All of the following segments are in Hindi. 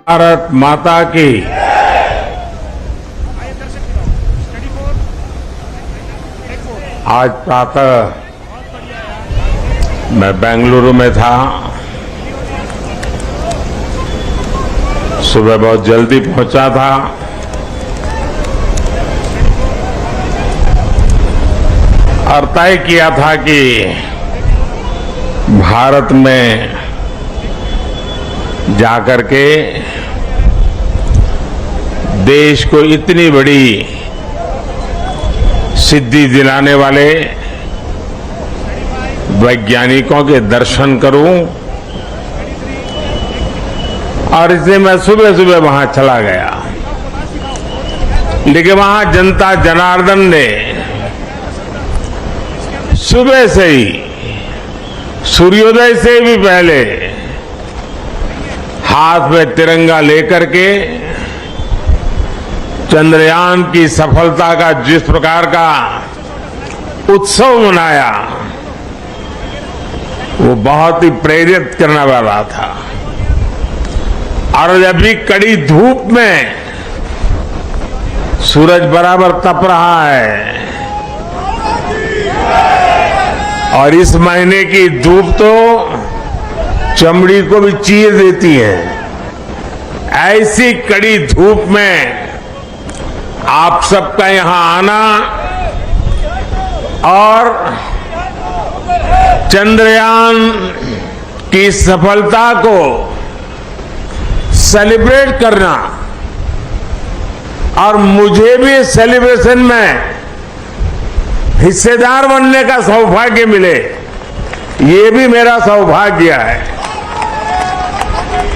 भारत माता की। आज प्रातः मैं बेंगलुरु में था। सुबह बहुत जल्दी पहुंचा था। और तय किया था कि भारत में जाकर के देश को इतनी बड़ी सिद्धि दिलाने वाले वैज्ञानिकों के दर्शन करूं। और इसलिए मैं सुबह सुबह वहां चला गया। लेकिन वहां जनता जनार्दन ने सुबह से ही, सूर्योदय से भी पहले हाथ में तिरंगा लेकर के चंद्रयान की सफलता का जिस प्रकार का उत्सव मनाया, वो बहुत ही प्रेरित करने वाला था। और जब भी कड़ी धूप में सूरज बराबर तप रहा है, और इस महीने की धूप तो चमड़ी को भी चीर देती है, ऐसी कड़ी धूप में आप सबका यहां आना और चंद्रयान की सफलता को सेलिब्रेट करना और मुझे भी सेलिब्रेशन में हिस्सेदार बनने का सौभाग्य मिले, ये भी मेरा सौभाग्य है।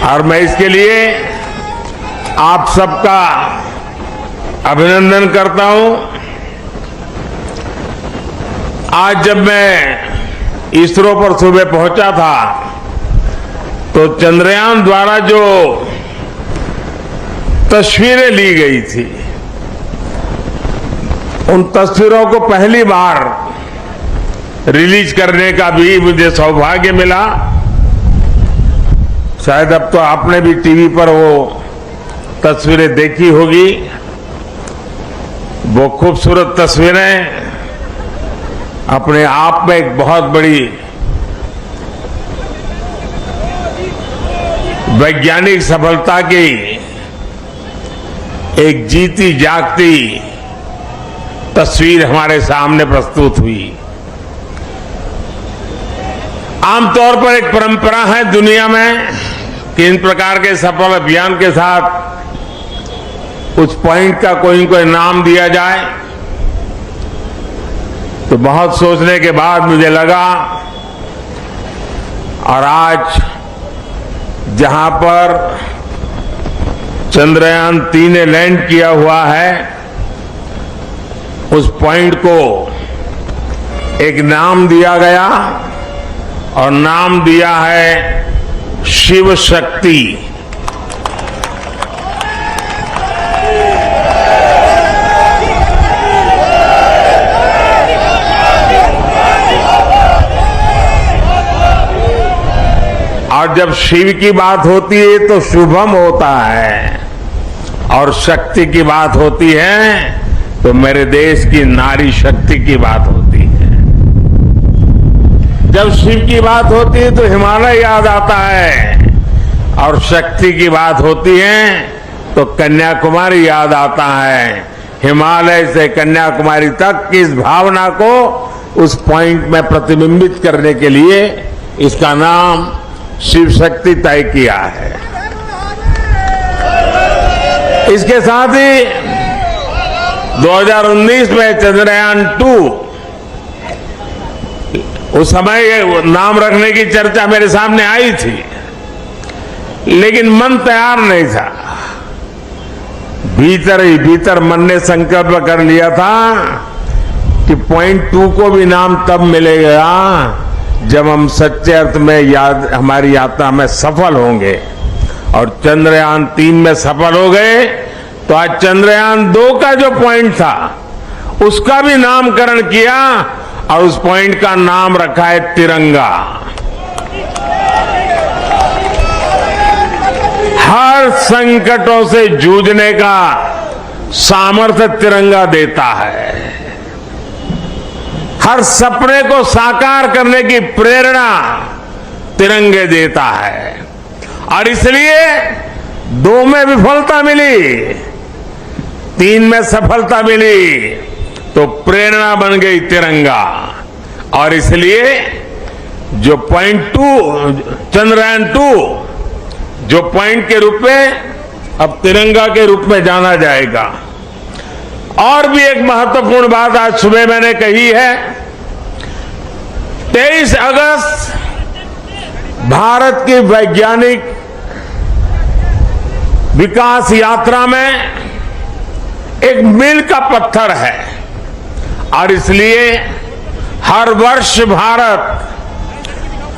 और मैं इसके लिए आप सबका अभिनंदन करता हूं। आज जब मैं इसरो पर सुबह पहुंचा था तो चंद्रयान द्वारा जो तस्वीरें ली गई थी, उन तस्वीरों को पहली बार रिलीज करने का भी मुझे सौभाग्य मिला। शायद अब तो आपने भी टीवी पर वो तस्वीरें देखी होगी। वो खूबसूरत तस्वीरें अपने आप में एक बहुत बड़ी वैज्ञानिक सफलता की एक जीती जागती तस्वीर हमारे सामने प्रस्तुत हुई। आमतौर पर एक परंपरा है दुनिया में कि इन प्रकार के सफल अभियान के साथ उस पॉइंट का कोई न कोई नाम दिया जाए। तो बहुत सोचने के बाद मुझे लगा, और आज जहां पर चंद्रयान 3 ने लैंड किया हुआ है, उस पॉइंट को एक नाम दिया गया और नाम दिया है शिव शक्ति। और जब शिव की बात होती है तो शुभम होता है, और शक्ति की बात होती है तो मेरे देश की नारी शक्ति की बात होती है। जब शिव की बात होती है तो हिमालय याद आता है, और शक्ति की बात होती है तो कन्याकुमारी याद आता है। हिमालय से कन्याकुमारी तक की इस भावना को उस पॉइंट में प्रतिबिंबित करने के लिए इसका नाम शिव शक्ति तय किया है। इसके साथ ही 2019 में चंद्रयान 2, उस समय नाम रखने की चर्चा मेरे सामने आई थी, लेकिन मन तैयार नहीं था। भीतर ही भीतर मन ने संकल्प कर लिया था कि पॉइंट 2 को भी नाम तब मिलेगा जब हम सच्चे अर्थ में हमारी यात्रा में सफल होंगे। और चंद्रयान 3 में सफल हो गए तो आज चंद्रयान 2 का जो पॉइंट था उसका भी नामकरण किया, और उस पॉइंट का नाम रखा है तिरंगा। हर संकटों से जूझने का सामर्थ्य तिरंगा देता है। हर सपने को साकार करने की प्रेरणा तिरंगे देता है। और इसलिए 2 में विफलता मिली, 3 में सफलता मिली, तो प्रेरणा बन गई तिरंगा। और इसलिए जो पॉइंट 2 चंद्रयान 2 जो पॉइंट के रूप में अब तिरंगा के रूप में जाना जाएगा। और भी एक महत्वपूर्ण बात आज सुबह मैंने कही है, 23 अगस्त भारत की वैज्ञानिक विकास यात्रा में एक मील का पत्थर है। और इसलिए हर वर्ष भारत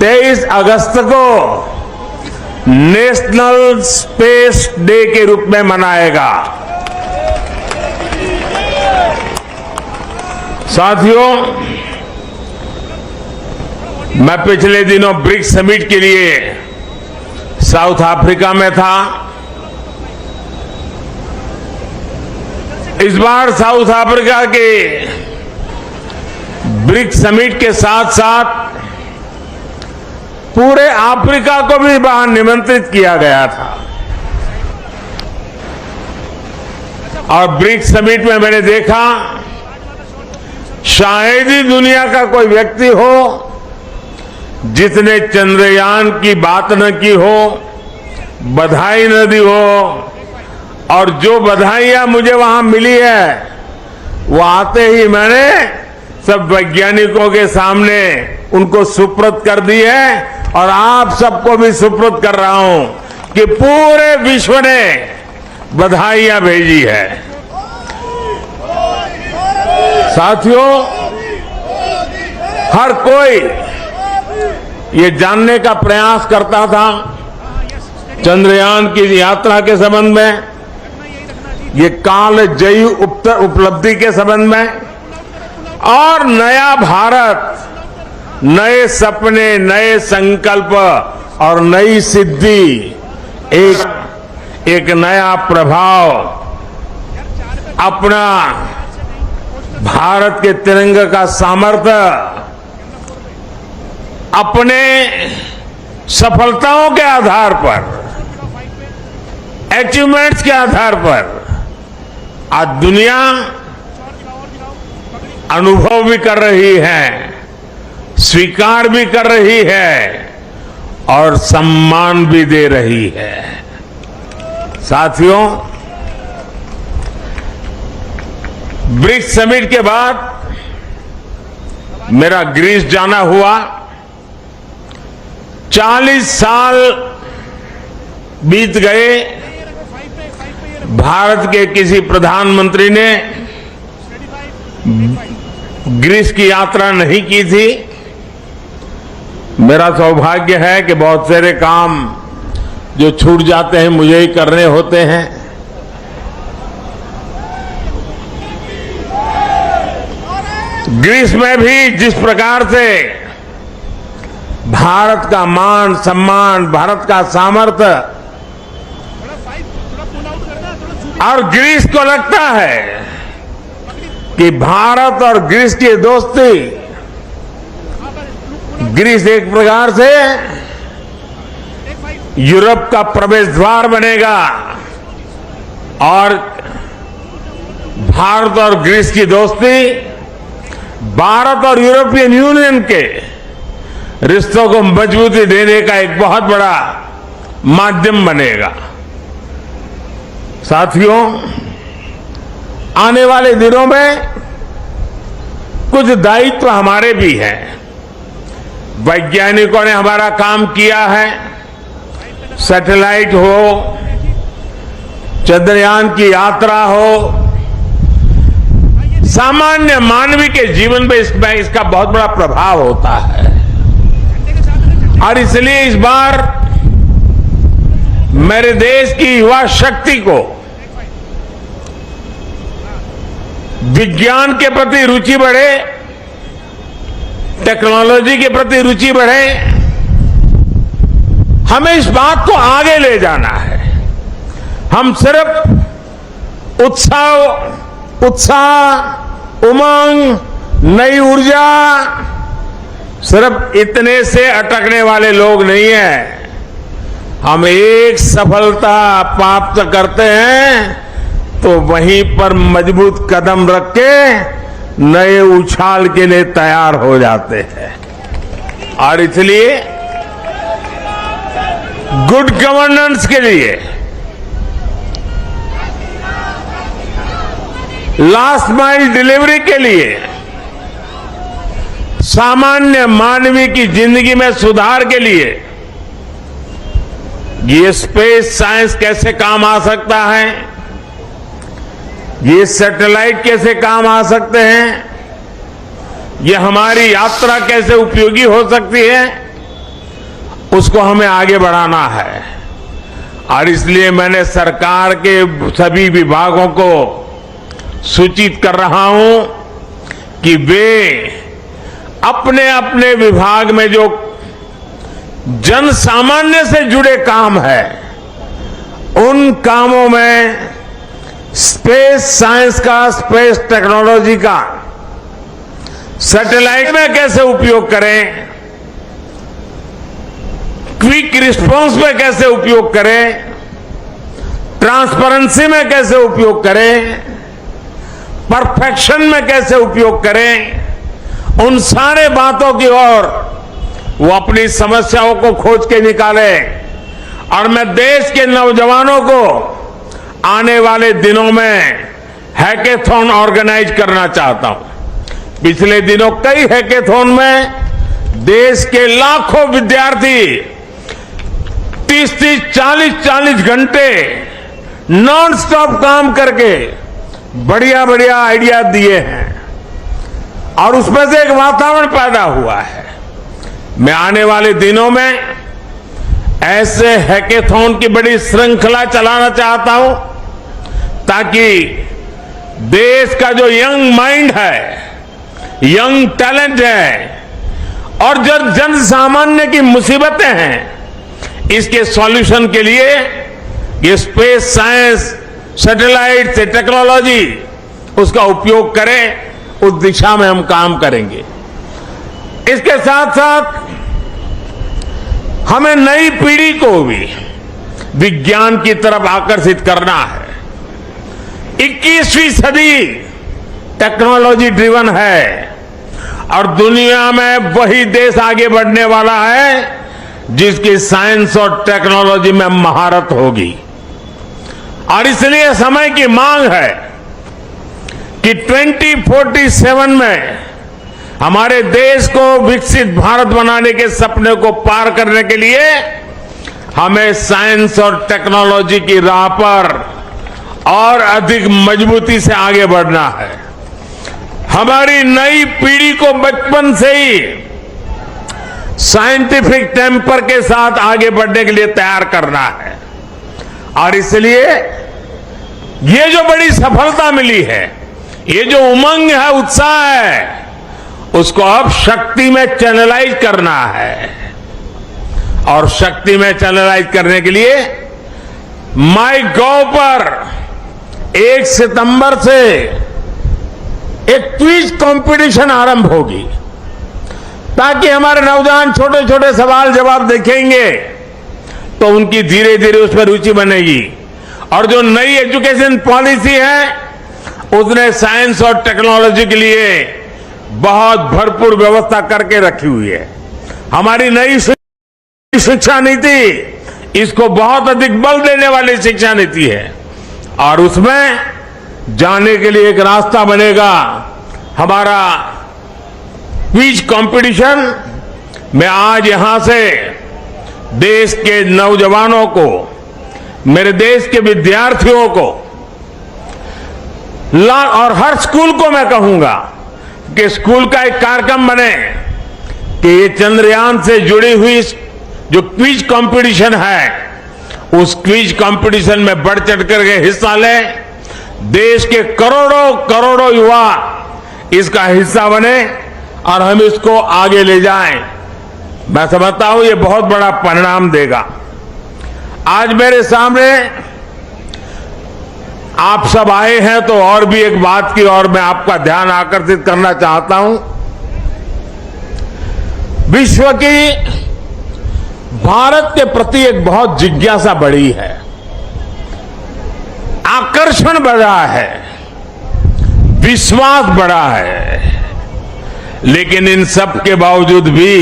23 अगस्त को नेशनल स्पेस डे के रूप में मनाएगा। साथियों, मैं पिछले दिनों ब्रिक्स समिट के लिए साउथ अफ्रीका में था। इस बार साउथ अफ्रीका के ब्रिक्स समिट के साथ साथ पूरे अफ्रीका को भी वहां निमंत्रित किया गया था। और ब्रिक्स समिट में मैंने देखा, शायद ही दुनिया का कोई व्यक्ति हो जिसने चंद्रयान की बात न की हो, बधाई न दी हो। और जो बधाइयां मुझे वहां मिली है, वो आते ही मैंने सब वैज्ञानिकों के सामने उनको सुपुर्द कर दी है। और आप सबको भी सुपुर्द कर रहा हूं कि पूरे विश्व ने बधाइयां भेजी है। साथियों, हर कोई ये जानने का प्रयास करता था चंद्रयान की यात्रा के संबंध में, ये कालजयी उपलब्धि के संबंध में, और नया भारत, नए सपने, नए संकल्प और नई सिद्धि, एक नया प्रभाव अपना भारत के तिरंगे का सामर्थ्य अपने सफलताओं के आधार पर, अचीवमेंट्स के आधार पर आज दुनिया अनुभव भी कर रही है, स्वीकार भी कर रही है और सम्मान भी दे रही है। साथियों, ब्रिक्स समिट के बाद मेरा ग्रीस जाना हुआ। 40 साल बीत गए, भारत के किसी प्रधानमंत्री ने ग्रीस की यात्रा नहीं की थी। मेरा सौभाग्य है कि बहुत सारे काम जो छूट जाते हैं मुझे ही करने होते हैं। ग्रीस में भी जिस प्रकार से भारत का मान सम्मान, भारत का सामर्थ्य, और ग्रीस को लगता है कि भारत और ग्रीस की दोस्ती, ग्रीस एक प्रकार से यूरोप का प्रवेश द्वार बनेगा और भारत और ग्रीस की दोस्ती भारत और यूरोपियन यूनियन के रिश्तों को मजबूती देने का एक बहुत बड़ा माध्यम बनेगा। साथियों, आने वाले दिनों में कुछ दायित्व हमारे भी हैं। वैज्ञानिकों ने हमारा काम किया है, सैटेलाइट हो, चंद्रयान की यात्रा हो, सामान्य मानवी के जीवन में इसका बहुत बड़ा प्रभाव होता है। और इसलिए इस बार मेरे देश की युवा शक्ति को विज्ञान के प्रति रुचि बढ़े, टेक्नोलॉजी के प्रति रुचि बढ़े। हमें इस बात को आगे ले जाना है हम सिर्फ उत्साह, उमंग, नई ऊर्जा, सिर्फ इतने से अटकने वाले लोग नहीं हैं। हम एक सफलता प्राप्त करते हैं तो वहीं पर मजबूत कदम रख के नए उछाल के लिए तैयार हो जाते हैं। और इसलिए गुड गवर्नेंस के लिए, लास्ट माइल डिलीवरी के लिए, सामान्य मानवीय की जिंदगी में सुधार के लिए ये स्पेस साइंस कैसे काम आ सकता है, ये सैटेलाइट कैसे काम आ सकते हैं, ये हमारी यात्रा कैसे उपयोगी हो सकती है, उसको हमें आगे बढ़ाना है। और इसलिए मैंने सरकार के सभी विभागों को सूचित कर रहा हूं कि वे अपने अपने विभाग में जो जन सामान्य से जुड़े काम है, उन कामों में स्पेस साइंस का, स्पेस टेक्नोलॉजी का, सैटेलाइट में कैसे उपयोग करें, क्विक रिस्पांस में कैसे उपयोग करें, ट्रांसपेरेंसी में कैसे उपयोग करें, परफेक्शन में कैसे उपयोग करें, उन सारे बातों की ओर वो अपनी समस्याओं को खोज के निकाले। और मैं देश के नौजवानों को आने वाले दिनों में हैकेथॉन ऑर्गेनाइज करना चाहता हूं। पिछले दिनों कई हैकेथॉन में देश के लाखों विद्यार्थी 30-30, 40-40 घंटे नॉन स्टॉप काम करके बढ़िया बढ़िया आइडिया दिए हैं और उसमें से एक वातावरण पैदा हुआ है। मैं आने वाले दिनों में ऐसे हैकेथॉन की बड़ी श्रृंखला चलाना चाहता हूं ताकि देश का जो यंग माइंड है, यंग टैलेंट है और जो जन सामान्य की मुसीबतें हैं, इसके सॉल्यूशन के लिए ये स्पेस साइंस, सैटेलाइट से टेक्नोलॉजी, उसका उपयोग करें। उस दिशा में हम काम करेंगे। इसके साथ साथ हमें नई पीढ़ी को भी विज्ञान की तरफ आकर्षित करना है। 21वीं सदी टेक्नोलॉजी ड्रिवन है और दुनिया में वही देश आगे बढ़ने वाला है जिसकी साइंस और टेक्नोलॉजी में महारत होगी। और इसलिए समय की मांग है कि 2047 में हमारे देश को विकसित भारत बनाने के सपने को पार करने के लिए हमें साइंस और टेक्नोलॉजी की राह पर और अधिक मजबूती से आगे बढ़ना है। हमारी नई पीढ़ी को बचपन से ही साइंटिफिक टेम्पर के साथ आगे बढ़ने के लिए तैयार करना है। और इसलिए ये जो बड़ी सफलता मिली है, ये जो उमंग है, उत्साह है, उसको अब शक्ति में चैनलाइज करना है। और शक्ति में चैनलाइज करने के लिए MyGov पर 1 सितंबर से एक क्विज कंपटीशन आरंभ होगी ताकि हमारे नौजवान छोटे छोटे सवाल जवाब देखेंगे तो उनकी धीरे धीरे उसमें रुचि बनेगी। और जो नई एजुकेशन पॉलिसी है उसने साइंस और टेक्नोलॉजी के लिए बहुत भरपूर व्यवस्था करके रखी हुई है। हमारी नई शिक्षा नीति इसको बहुत अधिक बल देने वाली शिक्षा नीति है और उसमें जाने के लिए एक रास्ता बनेगा हमारा क्विज कंपटीशन। मैं आज यहां से देश के नौजवानों को, मेरे देश के विद्यार्थियों को और हर स्कूल को मैं कहूंगा कि स्कूल का एक कार्यक्रम बने कि ये चंद्रयान से जुड़ी हुई जो क्विज कंपटीशन है, उस क्विज कंपटीशन में बढ़ चढ़ करके हिस्सा लें। देश के करोड़ों करोड़ों युवा इसका हिस्सा बने और हम इसको आगे ले जाएं। मैं समझता हूं ये बहुत बड़ा परिणाम देगा। आज मेरे सामने आप सब आए हैं तो और भी एक बात की और मैं आपका ध्यान आकर्षित करना चाहता हूं। विश्व की भारत के प्रति एक बहुत जिज्ञासा बढ़ी है, आकर्षण बढ़ा है, विश्वास बढ़ा है। लेकिन इन सब के बावजूद भी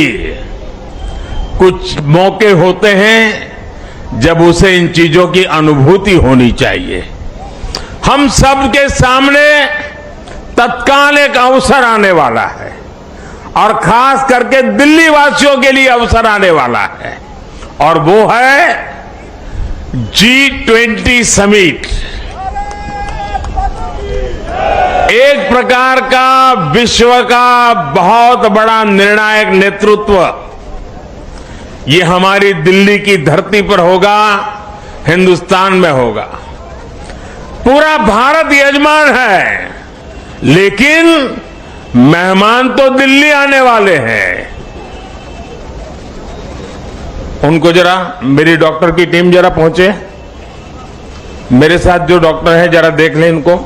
कुछ मौके होते हैं जब उसे इन चीजों की अनुभूति होनी चाहिए। हम सबके सामने तत्काल एक अवसर आने वाला है और खास करके दिल्ली वासियों के लिए अवसर आने वाला है, और वो है G20 समिट। एक प्रकार का विश्व का बहुत बड़ा निर्णायक नेतृत्व ये हमारी दिल्ली की धरती पर होगा, हिंदुस्तान में होगा। पूरा भारत यजमान है, लेकिन मेहमान तो दिल्ली आने वाले हैं। उनको जरा मेरी डॉक्टर की टीम जरा पहुंचे, मेरे साथ जो डॉक्टर है जरा देख लें इनको।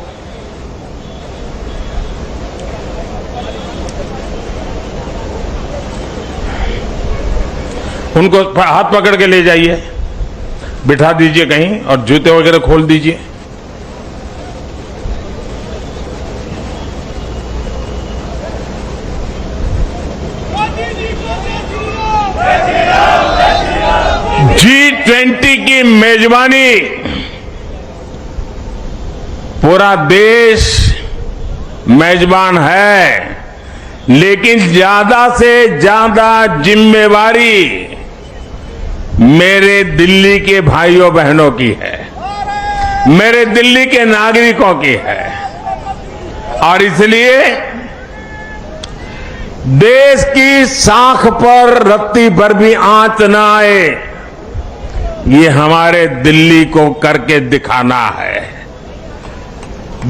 उनको हाथ पकड़ के ले जाइए, बिठा दीजिए कहीं और जूते वगैरह खोल दीजिए। G20 की मेजबानी पूरा देश मेजबान है, लेकिन ज्यादा से ज्यादा जिम्मेवारी मेरे दिल्ली के भाइयों बहनों की है, मेरे दिल्ली के नागरिकों की है। और इसलिए देश की साख पर रत्ती भर भी आंच न आए, ये हमारे दिल्ली को करके दिखाना है।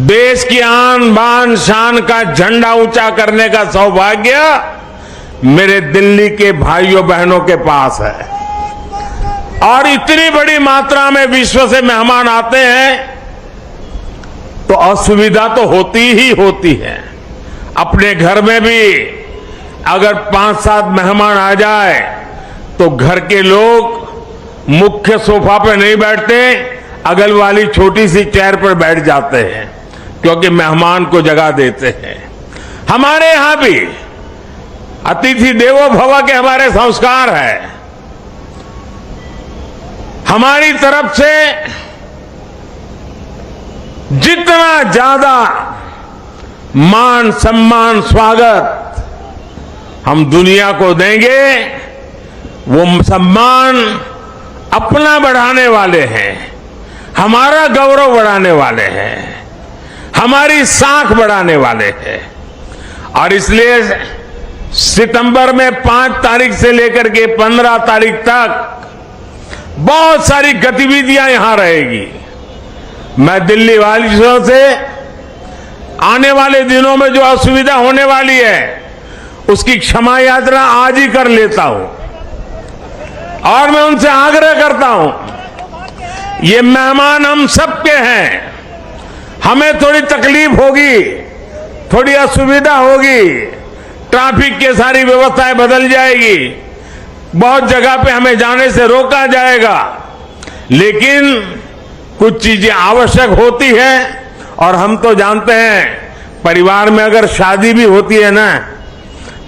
देश की आन बान शान का झंडा ऊंचा करने का सौभाग्य मेरे दिल्ली के भाइयों बहनों के पास है। और इतनी बड़ी मात्रा में विश्व से मेहमान आते हैं तो असुविधा तो होती ही होती है। अपने घर में भी अगर 5-7 मेहमान आ जाए तो घर के लोग मुख्य सोफा पे नहीं बैठते, अगल वाली छोटी सी चेयर पर बैठ जाते हैं, क्योंकि मेहमान को जगह देते हैं। हमारे यहां भी अतिथि देवो भव के हमारे संस्कार है। हमारी तरफ से जितना ज्यादा मान सम्मान स्वागत हम दुनिया को देंगे, वो सम्मान अपना बढ़ाने वाले हैं, हमारा गौरव बढ़ाने वाले हैं, हमारी साख बढ़ाने वाले हैं। और इसलिए सितंबर में 5 तारीख से लेकर के 15 तारीख तक बहुत सारी गतिविधियां यहां रहेगी। मैं दिल्ली वासियों से आने वाले दिनों में जो असुविधा होने वाली है उसकी क्षमा यात्रा आज ही कर लेता हूं, और मैं उनसे आग्रह करता हूं, ये मेहमान हम सबके हैं। हमें थोड़ी तकलीफ होगी, थोड़ी असुविधा होगी, ट्रैफिक की सारी व्यवस्थाएं बदल जाएगी, बहुत जगह पे हमें जाने से रोका जाएगा, लेकिन कुछ चीजें आवश्यक होती है। और हम तो जानते हैं, परिवार में अगर शादी भी होती है ना,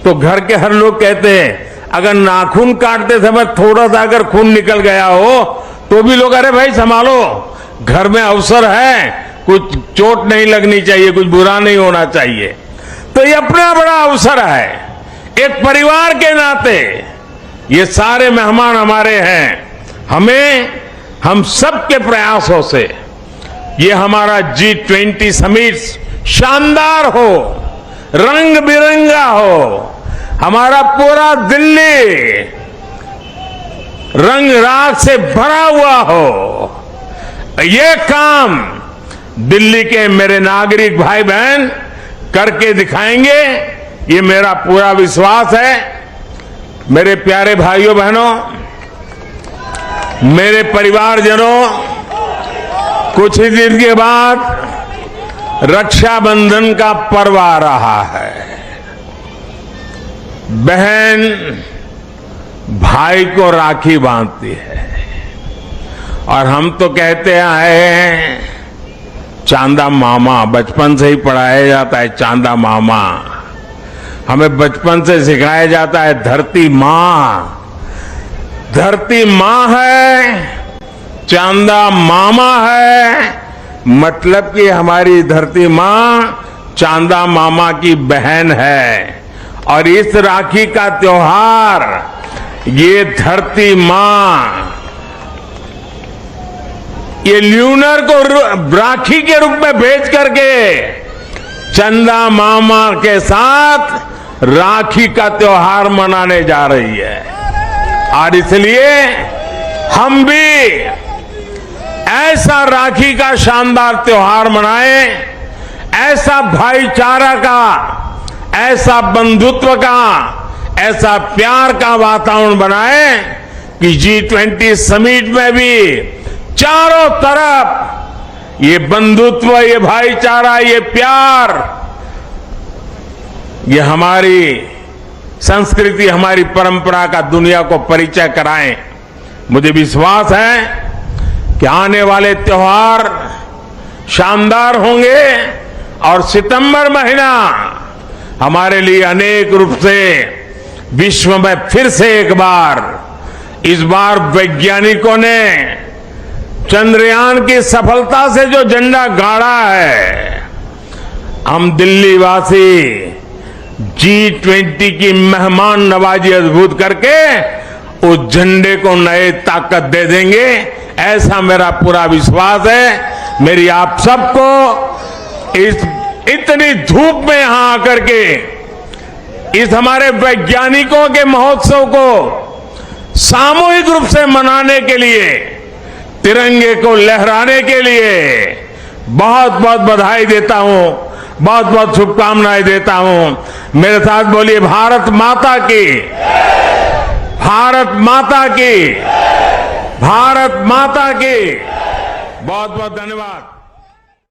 तो घर के हर लोग कहते हैं अगर नाखून काटते समय थोड़ा सा अगर खून निकल गया हो तो भी लोग, अरे भाई संभालो, घर में अवसर है, कुछ चोट नहीं लगनी चाहिए, कुछ बुरा नहीं होना चाहिए। तो ये अपना बड़ा अवसर है। एक परिवार के नाते ये सारे मेहमान हमारे हैं। हम सब के प्रयासों से ये हमारा G20 समिट शानदार हो, रंग बिरंगा हो, हमारा पूरा दिल्ली रंग राग से भरा हुआ हो। ये काम दिल्ली के मेरे नागरिक भाई बहन करके दिखाएंगे, ये मेरा पूरा विश्वास है। मेरे प्यारे भाइयों बहनों, मेरे परिवारजनों, कुछ ही दिन के बाद रक्षाबंधन का पर्व आ रहा है। बहन भाई को राखी बांधती है और हम तो कहते आए हैं चांदा मामा, बचपन से ही पढ़ाया जाता है चांदा मामा। हमें बचपन से सिखाया जाता है धरती माँ। धरती माँ है, चांदा मामा है, मतलब कि हमारी धरती माँ चांदा मामा की बहन है। और इस राखी का त्योहार ये धरती माँ ये ल्यूनर को राखी के रूप में भेज करके चंदा मामा के साथ राखी का त्योहार मनाने जा रही है। और इसलिए हम भी ऐसा राखी का शानदार त्योहार मनाएं, ऐसा भाईचारा का, ऐसा बंधुत्व का, ऐसा प्यार का वातावरण बनाएं कि G20 समिट में भी चारों तरफ ये बंधुत्व, ये भाईचारा, ये प्यार, ये हमारी संस्कृति, हमारी परंपरा का दुनिया को परिचय कराएं। मुझे विश्वास है कि आने वाले त्योहार शानदार होंगे और सितंबर महीना हमारे लिए अनेक रूप से विश्व में फिर से एक बार, इस बार वैज्ञानिकों ने चंद्रयान की सफलता से जो झंडा गाड़ा है, हम दिल्ली वासी G20 की मेहमान नवाजी अद्भुत करके उस झंडे को नए ताकत दे देंगे, ऐसा मेरा पूरा विश्वास है। मेरी आप सबको इस इतनी धूप में यहां आकर के इस हमारे वैज्ञानिकों के महोत्सव को सामूहिक रूप से मनाने के लिए, तिरंगे को लहराने के लिए बहुत बहुत बधाई देता हूं, बहुत बहुत शुभकामनाएं देता हूं। मेरे साथ बोलिए भारत माता की, भारत माता की, भारत माता की। बहुत बहुत धन्यवाद।